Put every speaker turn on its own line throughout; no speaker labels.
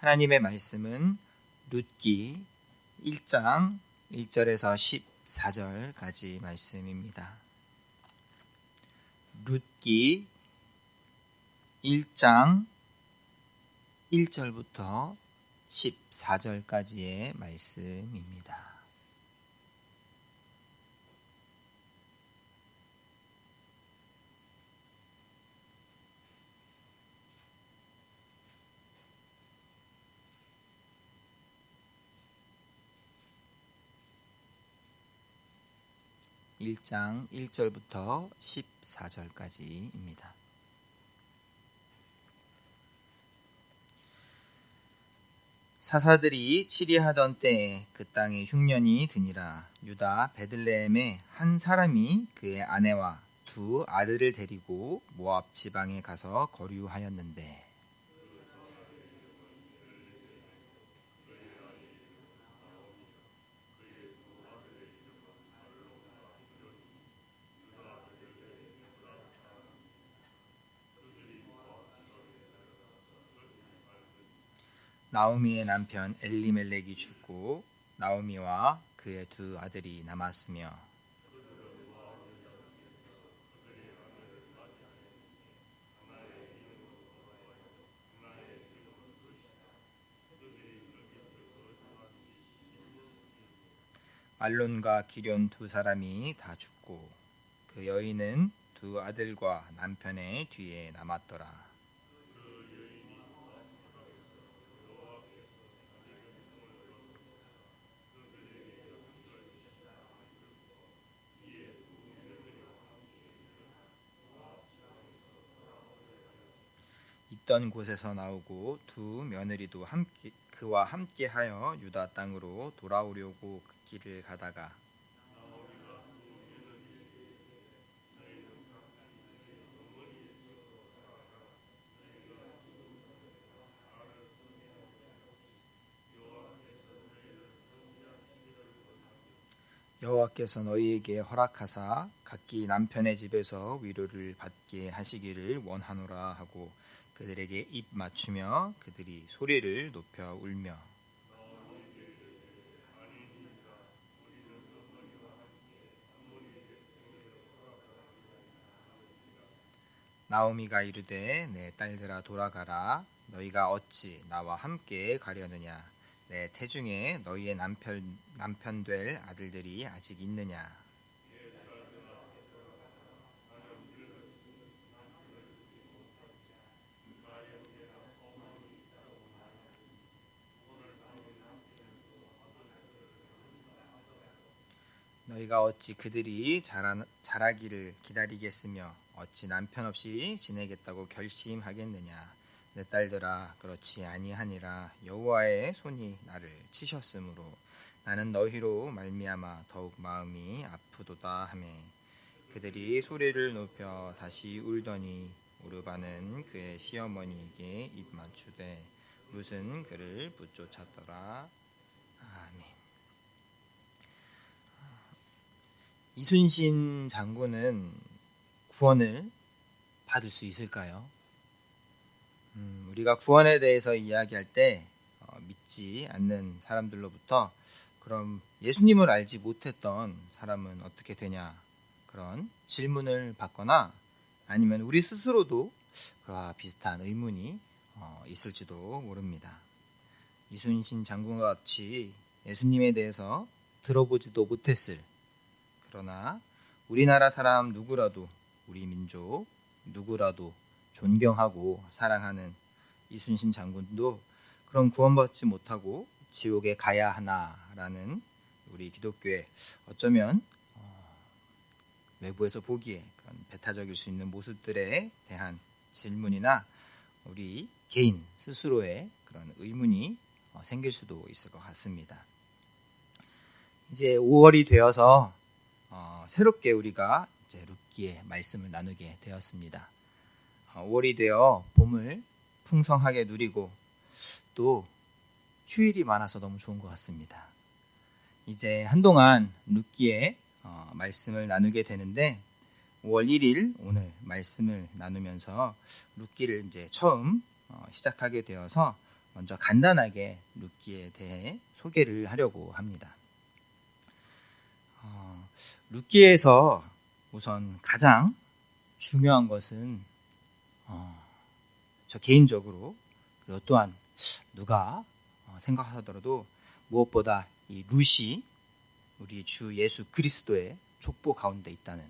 하나님의 말씀은 룻기 1장 1절에서 14절까지 말씀입니다. 룻기 1장 1절부터 14절까지의 말씀입니다. (1장 1절부터 14절까지입니다) 사사들이 치리하던 때에 그 땅에 흉년이 드니라. 유다 베들레헴에 한 사람이 그의 아내와 두 아들을 데리고 모압 지방에 가서 거류하였는데 나오미의 남편 엘리멜렉이 죽고 나오미와 그의 두 아들이 남았으며 말론과 기럨 두 사람이 다 죽고 그 여인은 두 아들과 남편의 뒤에 남았더라. 있던 곳에서 나오고 두 며느리도 그와 함께하여 유다 땅으로 돌아오려고 그 길을 가다가 여호와께서 너희에게 허락하사 각기 남편의 집에서 위로를 받게 하시기를 원하노라 하고 그들에게 입 맞추며 그들이 소리를 높여 울며 나오미가 이르되 내 딸들아 돌아가라. 너희가 어찌 나와 함께 가려느냐. 내 태중에 너희의 남편 될 아들들이 아직 있느냐. 너희가 어찌 그들이 자라기를 기다리겠으며 어찌 남편 없이 지내겠다고 결심하겠느냐. 내 딸들아 그렇지 아니하니라. 여호와의 손이 나를 치셨으므로 나는 너희로 말미암아 더욱 마음이 아프도다 하매 그들이 소리를 높여 다시 울더니 오르바는 그의 시어머니에게 입 맞추되 룻은 그를 붙쫓았더라. 아멘. 이순신 장군은 구원을 받을 수 있을까요? 우리가 구원에 대해서 이야기할 때 믿지 않는 사람들로부터 그럼 예수님을 알지 못했던 사람은 어떻게 되냐 그런 질문을 받거나 아니면 우리 스스로도 그와 비슷한 의문이 있을지도 모릅니다. 이순신 장군과 같이 예수님에 대해서 들어보지도 못했을 그러나 우리나라 사람 누구라도 우리 민족 누구라도 존경하고 사랑하는 이순신 장군도 그런 구원받지 못하고 지옥에 가야 하나라는 우리 기독교의 어쩌면 외부에서 보기에 그런 배타적일 수 있는 모습들에 대한 질문이나 우리 개인 스스로의 그런 의문이 생길 수도 있을 것 같습니다. 이제 5월이 되어서 새롭게 우리가 이제 룻기의 말씀을 나누게 되었습니다. 5월이 되어 봄을 풍성하게 누리고 또 휴일이 많아서 너무 좋은 것 같습니다. 이제 한동안 룻기의 말씀을 나누게 되는데 5월 1일 오늘 말씀을 나누면서 룻기를 이제 처음 시작하게 되어서 먼저 간단하게 룻기에 대해 소개를 하려고 합니다. 룻기에서 우선 가장 중요한 것은 저 개인적으로, 그리고 또한 누가 생각하더라도 무엇보다 이 룻이 우리 주 예수 그리스도의 족보 가운데 있다는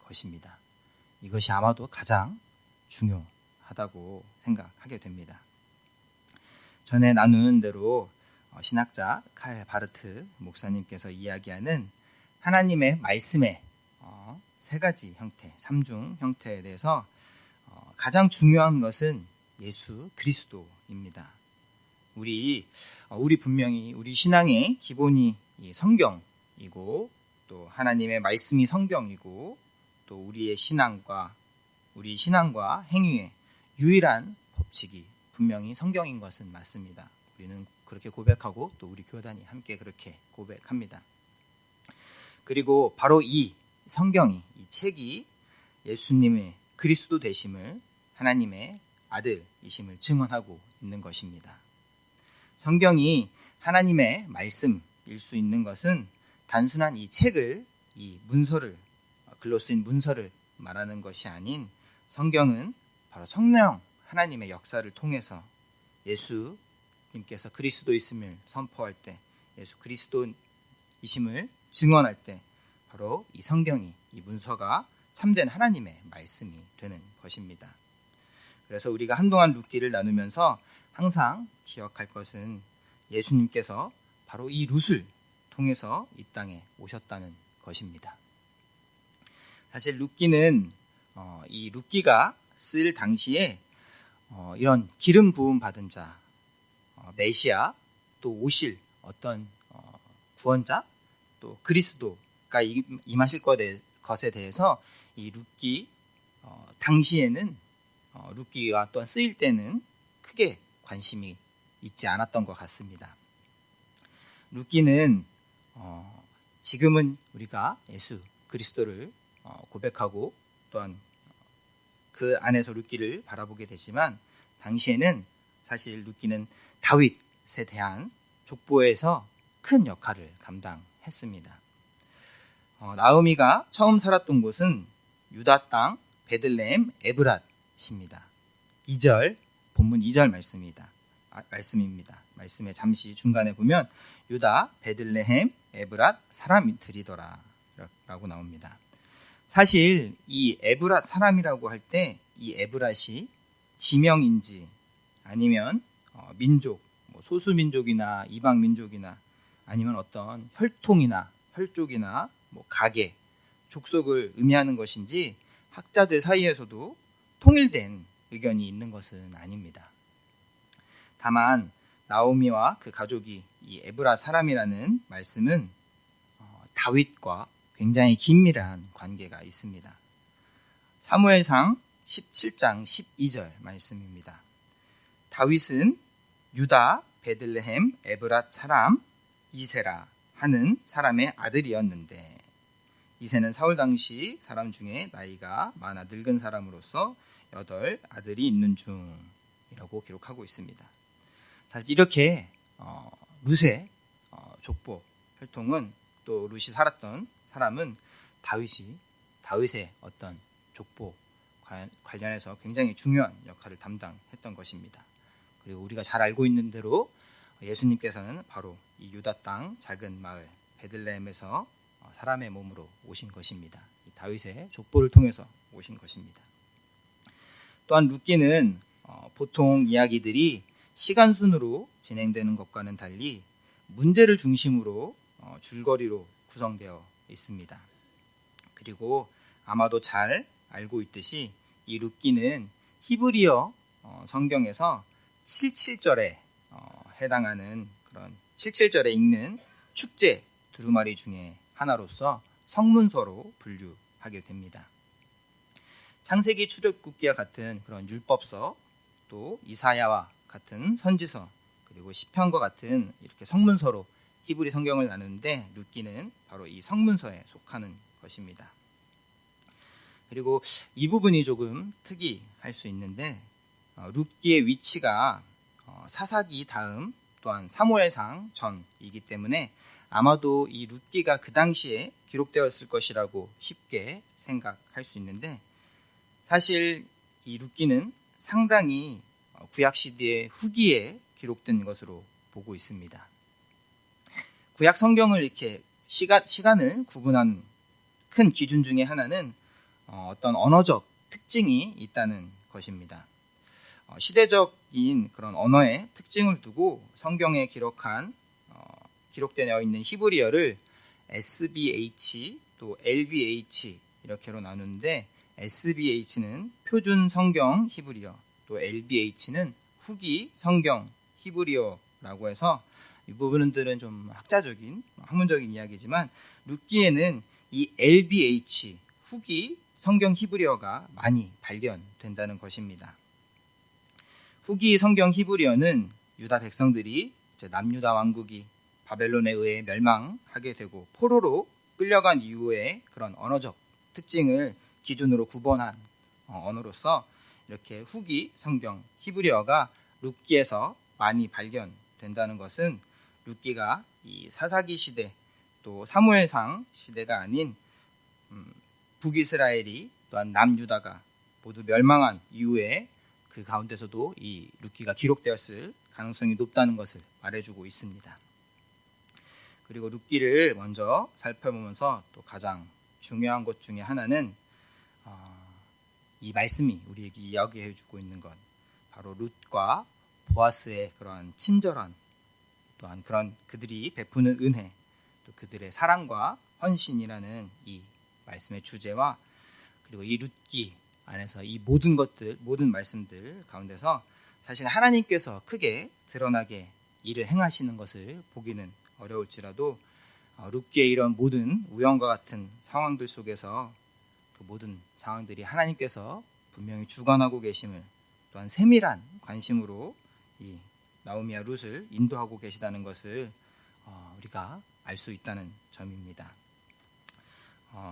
것입니다. 이것이 아마도 가장 중요하다고 생각하게 됩니다. 전에 나누는 대로 신학자 칼 바르트 목사님께서 이야기하는 하나님의 말씀의 세 가지 형태, 삼중 형태에 대해서 가장 중요한 것은 예수 그리스도입니다. 우리 분명히 우리 신앙의 기본이 성경이고, 또 하나님의 말씀이 성경이고, 또 우리 신앙과 행위의 유일한 법칙이 분명히 성경인 것은 맞습니다. 우리는 그렇게 고백하고 또 우리 교단이 함께 그렇게 고백합니다. 그리고 바로 이 성경이, 이 책이 예수님의 그리스도 되심을, 하나님의 아들이심을 증언하고 있는 것입니다. 성경이 하나님의 말씀일 수 있는 것은 단순한 이 책을, 이 문서를, 글로 쓰인 문서를 말하는 것이 아닌, 성경은 바로 성령 하나님의 역사를 통해서 예수님께서 그리스도이심을 선포할 때, 예수 그리스도이심을 증언할 때 바로 이 성경이, 이 문서가 참된 하나님의 말씀이 되는 것입니다. 그래서 우리가 한동안 룻기를 나누면서 항상 기억할 것은 예수님께서 바로 이 룻을 통해서 이 땅에 오셨다는 것입니다. 사실 룻기는 이 룻기가 쓸 당시에 이런 기름 부음 받은 자, 메시아, 또 오실 어떤 구원자, 또 그리스도가 임하실 것에 대해서 이 룻기 당시에는 룻기가 또한 쓰일 때는 크게 관심이 있지 않았던 것 같습니다. 룻기는 지금은 우리가 예수 그리스도를 고백하고 또한 그 안에서 룻기를 바라보게 되지만, 당시에는 사실 룻기는 다윗에 대한 족보에서 큰 역할을 감당했습니다. 나오미가 처음 살았던 곳은 유다 땅 베들레헴 에브랏입니다. 2절, 본문 2절 말씀입니다. 말씀에 잠시 중간에 보면 유다 베들레헴 에브랏 사람들이더라 라고 나옵니다. 사실 이 에브랏 사람이라고 할 때 이 에브랏이 지명인지 아니면 민족, 소수 민족이나 이방 민족이나 아니면 어떤 혈통이나 혈족이나 가계, 족속을 의미하는 것인지 학자들 사이에서도 통일된 의견이 있는 것은 아닙니다. 다만 나오미와 그 가족이 이 에브랏 사람이라는 말씀은 다윗과 굉장히 긴밀한 관계가 있습니다. 사무엘상 17장 12절 말씀입니다. 다윗은 유다 베들레헴 에브랏 사람 이세라 하는 사람의 아들이었는데, 이세는 사울 당시 사람 중에 나이가 많아 늙은 사람으로서 8 아들이 있는 중이라고 기록하고 있습니다. 사실 이렇게 룻의 족보 혈통은, 또 룻이 살았던 사람은 다윗의 어떤 족보 관련해서 굉장히 중요한 역할을 담당했던 것입니다. 그리고 우리가 잘 알고 있는 대로 예수님께서는 바로 이 유다 땅 작은 마을 베들레헴에서 사람의 몸으로 오신 것입니다. 이 다윗의 족보를 통해서 오신 것입니다. 또한 룻기는 보통 이야기들이 시간 순으로 진행되는 것과는 달리 문제를 중심으로 줄거리로 구성되어 있습니다. 그리고 아마도 잘 알고 있듯이 이 룻기는 히브리어 성경에서 77절에 해당하는 그런 77절에 읽는 축제 두루마리 중에 하나로서 성문서로 분류하게 됩니다. 창세기 출애굽기와 같은 그런 율법서, 또 이사야와 같은 선지서, 그리고 시편과 같은 이렇게 성문서로 히브리 성경을 나누는데, 룻기는 바로 이 성문서에 속하는 것입니다. 그리고 이 부분이 조금 특이할 수 있는데, 룻기의 위치가 사사기 다음 또한 사무엘상 전이기 때문에 아마도 이 룻기가 그 당시에 기록되었을 것이라고 쉽게 생각할 수 있는데, 사실 이 룻기는 상당히 구약 시대의 후기에 기록된 것으로 보고 있습니다. 구약 성경을 이렇게 시간을 구분한 큰 기준 중에 하나는 어떤 언어적 특징이 있다는 것입니다. 시대적인 그런 언어의 특징을 두고 성경에 기록되어 있는 히브리어를 SBH 또 LBH 이렇게로 나누는데, SBH는 표준 성경 히브리어, 또 LBH는 후기 성경 히브리어라고 해서 이 부분들은 좀 학문적인 이야기지만, 룻기에는 이 LBH 후기 성경 히브리어가 많이 발견된다는 것입니다. 후기 성경 히브리어는 유다 백성들이 남유다 왕국이 바벨론에 의해 멸망하게 되고 포로로 끌려간 이후의 그런 언어적 특징을 기준으로 구분한 언어로서 이렇게 후기 성경 히브리어가 룻기에서 많이 발견된다는 것은, 룻기가 이 사사기 시대 또 사무엘상 시대가 아닌 북이스라엘이 또한 남유다가 모두 멸망한 이후에 그 가운데서도 이 룻기가 기록되었을 가능성이 높다는 것을 말해주고 있습니다. 그리고 룻기를 먼저 살펴보면서 또 가장 중요한 것 중에 하나는 이 말씀이 우리에게 이야기해주고 있는 것, 바로 룻과 보아스의 그러한 친절한, 또한 그런 그들이 베푸는 은혜, 또 그들의 사랑과 헌신이라는 이 말씀의 주제와, 그리고 이 룻기 안에서 이 모든 말씀들 가운데서 사실 하나님께서 크게 드러나게 일을 행하시는 것을 보기는 어려울지라도, 룻기의 이런 모든 우연과 같은 상황들 속에서 그 모든 상황들이 하나님께서 분명히 주관하고 계심을, 또한 세밀한 관심으로 이 나오미와 룻을 인도하고 계시다는 것을 우리가 알 수 있다는 점입니다.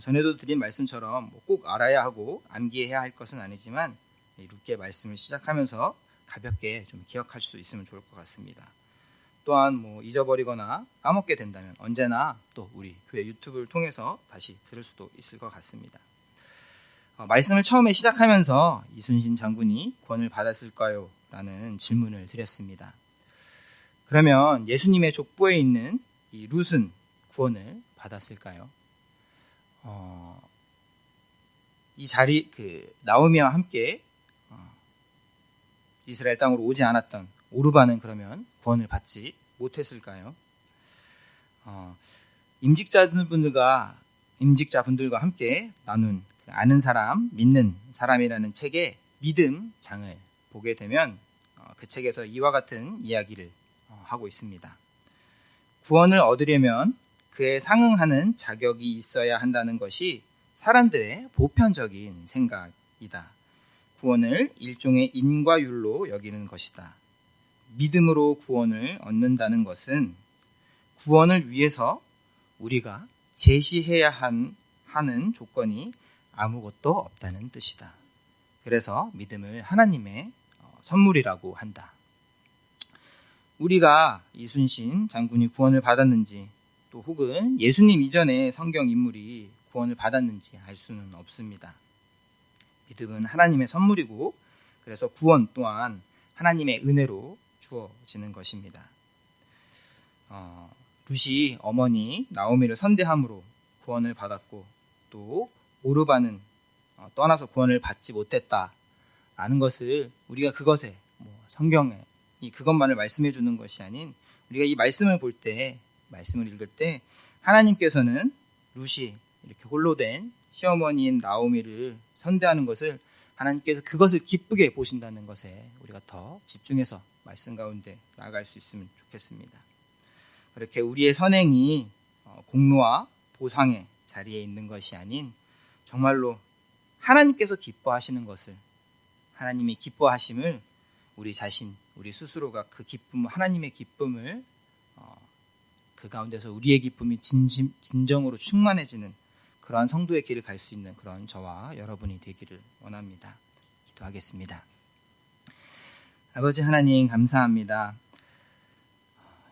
전에도 드린 말씀처럼 꼭 알아야 하고 암기해야 할 것은 아니지만, 룻기의 말씀을 시작하면서 가볍게 좀 기억할 수 있으면 좋을 것 같습니다. 또한 잊어버리거나 까먹게 된다면 언제나 또 우리 교회 유튜브를 통해서 다시 들을 수도 있을 것 같습니다. 말씀을 처음에 시작하면서 이순신 장군이 구원을 받았을까요? 라는 질문을 드렸습니다. 그러면 예수님의 족보에 있는 이 룻은 구원을 받았을까요? 이 나오미와 함께 이스라엘 땅으로 오지 않았던 오르바는 그러면 구원을 받지 못했을까요? 임직자분들과 함께 나눈 아는 사람, 믿는 사람이라는 책의 믿음 장을 보게 되면 그 책에서 이와 같은 이야기를 하고 있습니다. 구원을 얻으려면 그에 상응하는 자격이 있어야 한다는 것이 사람들의 보편적인 생각이다. 구원을 일종의 인과율로 여기는 것이다. 믿음으로 구원을 얻는다는 것은 구원을 위해서 우리가 제시해야 하는 조건이 아무것도 없다는 뜻이다. 그래서 믿음을 하나님의 선물이라고 한다. 우리가 이순신 장군이 구원을 받았는지, 또 혹은 예수님 이전의 성경 인물이 구원을 받았는지 알 수는 없습니다. 믿음은 하나님의 선물이고, 그래서 구원 또한 하나님의 은혜로 주어지는 것입니다. 룻이 어머니 나오미를 선대함으로 구원을 받았고, 또 오르바는 떠나서 구원을 받지 못했다라는 것을 우리가 그것에 성경에 그것만을 말씀해 주는 것이 아닌, 우리가 이 말씀을 볼 때, 말씀을 읽을 때 하나님께서는 룻이 이렇게 홀로 된 시어머니인 나오미를 선대하는 것을, 하나님께서 그것을 기쁘게 보신다는 것에 우리가 더 집중해서 말씀 가운데 나아갈 수 있으면 좋겠습니다. 그렇게 우리의 선행이 공로와 보상의 자리에 있는 것이 아닌, 정말로 하나님께서 기뻐하시는 것을, 하나님이 기뻐하심을 우리 스스로가 그 기쁨, 하나님의 기쁨을 그 가운데서 우리의 기쁨이 진정으로 충만해지는 그러한 성도의 길을 갈 수 있는 그런 저와 여러분이 되기를 원합니다. 기도하겠습니다. 아버지 하나님 감사합니다.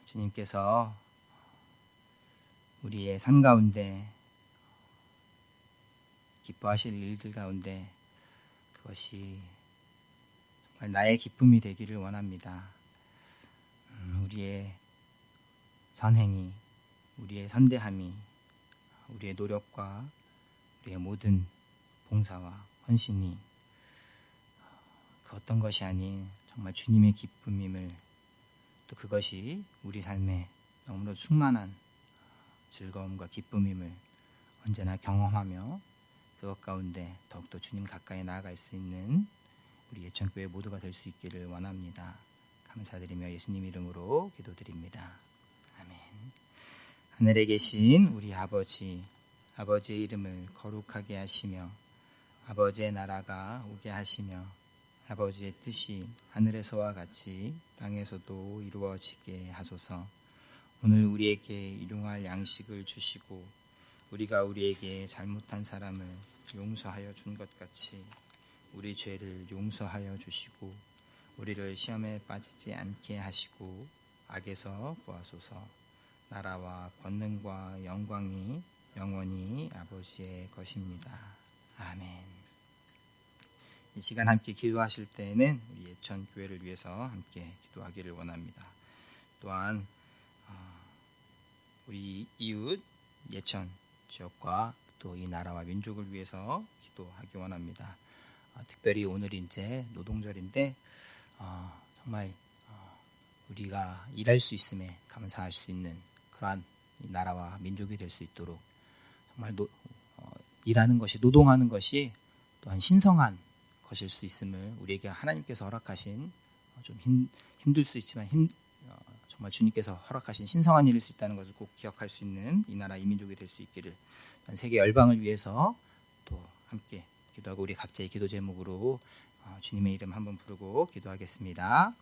주님께서 우리의 삶 가운데 기뻐하실 일들 가운데 그것이 정말 나의 기쁨이 되기를 원합니다. 우리의 선행이, 우리의 선대함이, 우리의 노력과 우리의 모든 봉사와 헌신이 그 어떤 것이 아닌 정말 주님의 기쁨임을, 또 그것이 우리 삶에 너무나 충만한 즐거움과 기쁨임을 언제나 경험하며 그것 가운데 더욱더 주님 가까이 나아갈 수 있는 우리 예천교회 모두가 될 수 있기를 원합니다. 감사드리며 예수님 이름으로 기도드립니다. 아멘. 하늘에 계신 우리 아버지, 아버지의 이름을 거룩하게 하시며 아버지의 나라가 오게 하시며 아버지의 뜻이 하늘에서와 같이 땅에서도 이루어지게 하소서. 오늘 우리에게 일용할 양식을 주시고 우리가 우리에게 잘못한 사람을 용서하여 준 것 같이 우리 죄를 용서하여 주시고 우리를 시험에 빠지지 않게 하시고 악에서 구하소서. 나라와 권능과 영광이 영원히 아버지의 것입니다. 아멘. 이 시간 함께 기도하실 때에는 우리 예천 교회를 위해서 함께 기도하기를 원합니다. 또한 우리 이웃 예천 지역과 또 이 나라와 민족을 위해서 기도하기 원합니다. 특별히 오늘이 이제 노동절인데 정말 우리가 일할 수 있음에 감사할 수 있는 그러한 이 나라와 민족이 될 수 있도록 정말 일하는 것이, 노동하는 것이 또한 신성한 것일 수 있음을 우리에게 하나님께서 허락하신 좀 힘들 수 있지만 정말 주님께서 허락하신 신성한 일일 수 있다는 것을 꼭 기억할 수 있는 이 나라 이 민족이 될 수 있기를, 세계 열방을 위해서 또 함께 기도하고 우리 각자의 기도 제목으로 주님의 이름 한번 부르고 기도하겠습니다.